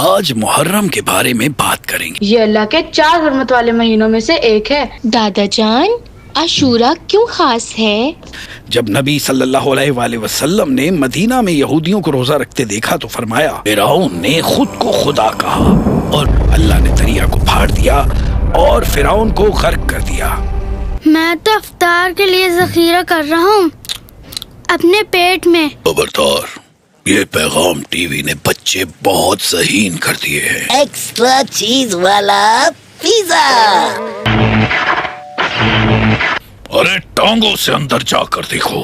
آج محرم کے بارے میں بات کریں گے۔ یہ اللہ کے 4 حرمت والے مہینوں میں سے ایک ہے۔ دادا جان، عاشورہ کیوں خاص ہے؟ جب نبی صلی اللہ علیہ وآلہ وسلم نے مدینہ میں یہودیوں کو روزہ رکھتے دیکھا تو فرمایا، فرعون نے خود کو خدا کہا اور اللہ نے دریا کو پھاڑ دیا اور فرعون کو غرق کر دیا۔ میں تو افطار کے لیے ذخیرہ کر رہا ہوں اپنے پیٹ میں۔ خبردار، یہ پیغام ٹی وی نے بچے بہت ذہین کر دیے ہیں۔ ایکسٹرا چیز والا پیزا۔ ارے ٹانگوں سے اندر جا کر دیکھو۔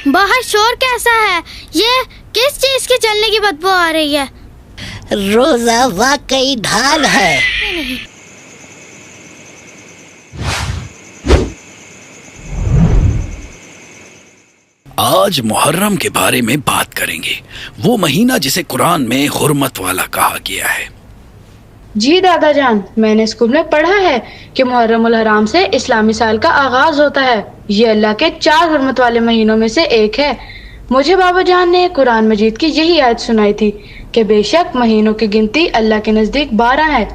باہر شور کیسا ہے؟ یہ کس چیز کے چلنے کی بدبو آ رہی ہے؟ روزہ واقعی ڈھال ہے۔ آج محرم کے بارے میں بات کریں گے، وہ مہینہ جسے قرآن میں حرمت والا کہا گیا ہے۔ جی دادا جان، میں نے اسکول میں پڑھا ہے کہ محرم الحرام سے اسلامی سال کا آغاز ہوتا ہے۔ یہ اللہ کے 4 حرمت والے مہینوں میں سے ایک ہے۔ مجھے بابا جان نے قرآن مجید کی یہی آیت سنائی تھی کہ بے شک مہینوں کی گنتی اللہ کے نزدیک 12 ہے،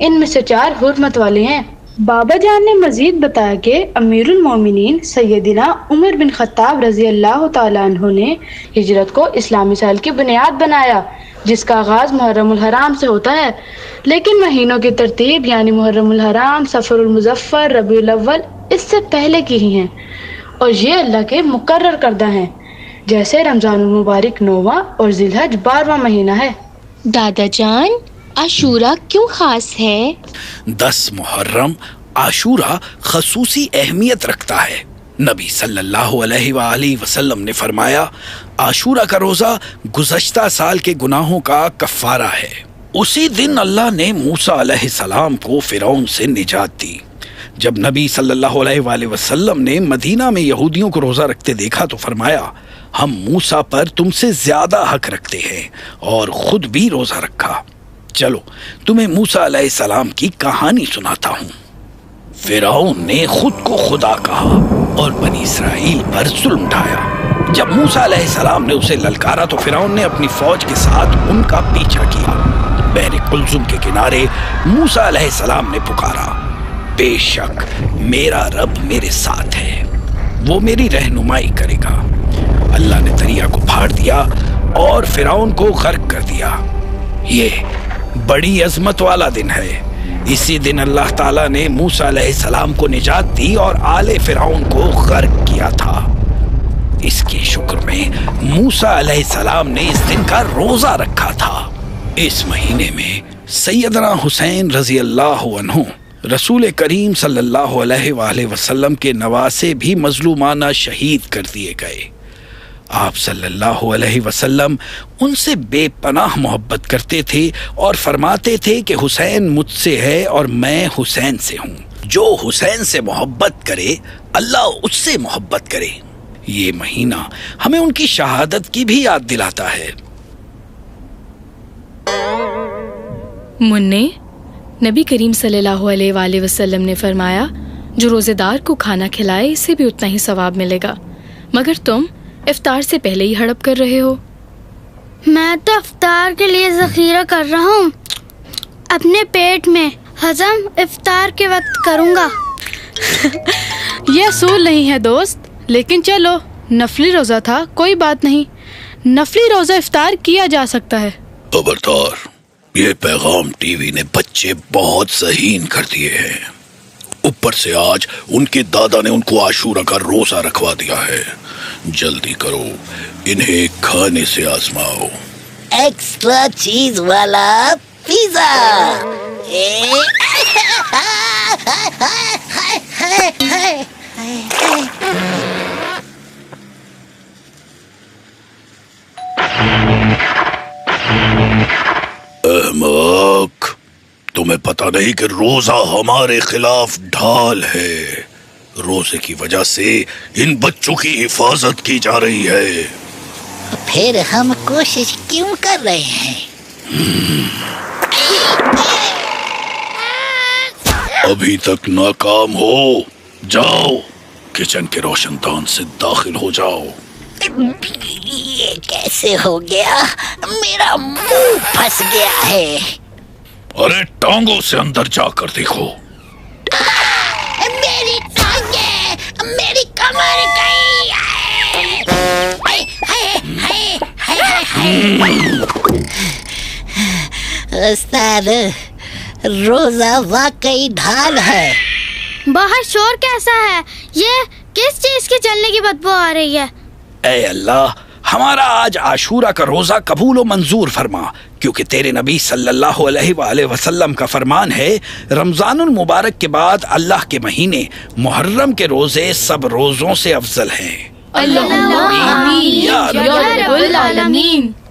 ان میں سے 4 حرمت والے ہیں۔ بابا جان نے مزید بتایا کہ امیر المومنین سیدنا عمر بن خطاب رضی اللہ تعالیٰ عنہ نے ہجرت کو اسلامی سال کی بنیاد بنایا، جس کا آغاز محرم الحرام سے ہوتا ہے، لیکن مہینوں کی ترتیب یعنی محرم الحرام، صفر المظفر، ربیع الاول اس سے پہلے کی ہی ہیں اور یہ اللہ کے مقرر کردہ ہیں، جیسے رمضان المبارک 9واں اور ذی الحج 12واں مہینہ ہے۔ دادا جان، عاشورہ کیوں خاص ہے؟ 10 محرم عاشورہ خصوصی اہمیت رکھتا ہے۔ نبی صلی اللہ علیہ وآلہ وسلم نے فرمایا، عاشورہ کا روزہ گزشتہ سال کے گناہوں کا کفارہ ہے۔ اسی دن اللہ نے موسیٰ علیہ السلام کو فرعون سے نجات دی۔ جب نبی صلی اللہ علیہ وآلہ وسلم نے مدینہ میں یہودیوں کو روزہ رکھتے دیکھا تو فرمایا، ہم موسیٰ پر تم سے زیادہ حق رکھتے ہیں، اور خود بھی روزہ رکھا۔ چلو تمہیں موسیٰ علیہ السلام کی کہانی سناتا ہوں۔ فرعون نے خود کو خدا کہا اور بنی اسرائیل پر ظلم ڈھایا۔ جب موسیٰ علیہ السلام نے اسے للکارا تو فرعون نے اپنی فوج کے ساتھ ان کا پیچھا کیا۔ بحر قلزم کے کنارے موسیٰ علیہ السلام نے پکارا، بے شک میرا رب میرے ساتھ ہے، وہ میری رہنمائی کرے گا۔ اللہ نے دریا کو پھاڑ دیا اور فرعون کو غرق کر دیا۔ یہ بڑی عظمت والا دن ہے۔ اسی دن اللہ تعالیٰ نے موسیٰ علیہ السلام کو نجات دی اور آل فرعون کو غرق کیا تھا۔ اس کے شکر میں موسیٰ علیہ السلام نے اس دن کا روزہ رکھا تھا۔ اس مہینے میں سیدنا حسین رضی اللہ عنہ رسول کریم صلی اللہ علیہ وآلہ وسلم کے نواسے بھی مظلومانہ شہید کر دیے گئے۔ آپ صلی اللہ علیہ وسلم ان سے بے پناہ محبت کرتے تھے اور فرماتے تھے کہ حسین مجھ سے ہے اور میں حسین سے ہوں۔ جو حسین سے محبت کرے اللہ اس سے محبت کرے۔ یہ مہینہ ہمیں ان کی شہادت کی بھی یاد دلاتا ہے۔ منّے، نبی کریم صلی اللہ علیہ وآلہ وسلم نے فرمایا، جو روزے دار کو کھانا کھلائے اسے بھی اتنا ہی ثواب ملے گا، مگر تم افطار سے پہلے ہی ہڑپ کر رہے ہو۔ میں تو افطار کے لیے ذخیرہ کر رہا ہوں اپنے پیٹ میں، ہضم افطار کے وقت کروں گا۔ یہ اصول نہیں ہے دوست، لیکن چلو نفلی روزہ تھا، کوئی بات نہیں، نفلی روزہ افطار کیا جا سکتا ہے۔ خبردار، یہ پیغام ٹی وی نے بچے بہت ذہین کر دیے ہیں۔ اوپر سے آج ان کے دادا نے ان کو عاشورہ کا روزہ رکھوا دیا ہے۔ جلدی کرو، انہیں کھانے سے آزماؤ۔ ایکسٹرا چیز والا پیزا۔ احمق، تمہیں پتہ نہیں کہ روزہ ہمارے خلاف ڈھال ہے۔ روزے کی وجہ سے ان بچوں کی حفاظت کی جا رہی ہے۔ پھر ہم کوشش کیوں کر رہے ہیں؟ ابھی تک ناکام ہو؟ جاؤ کچن کے روشن دان سے داخل ہو جاؤ۔ یہ کیسے ہو گیا؟ میرا منہ پھنس گیا ہے۔ ارے ٹانگوں سے اندر جا کر دیکھو۔ میری ٹانگیں، میری کمر گئی ہے۔ استاد، روزہ واقعی ڈھال ہے۔ باہر شور کیسا ہے؟ یہ کس چیز کی جلنے کی بدبو آ رہی ہے؟ اے اللہ، ہمارا آج عاشورہ کا روزہ قبول و منظور فرما، کیونکہ تیرے نبی صلی اللہ علیہ وآلہ وسلم کا فرمان ہے، رمضان المبارک کے بعد اللہ کے مہینے محرم کے روزے سب روزوں سے افضل ہیں۔ اللہ آمین یا رب العالمین۔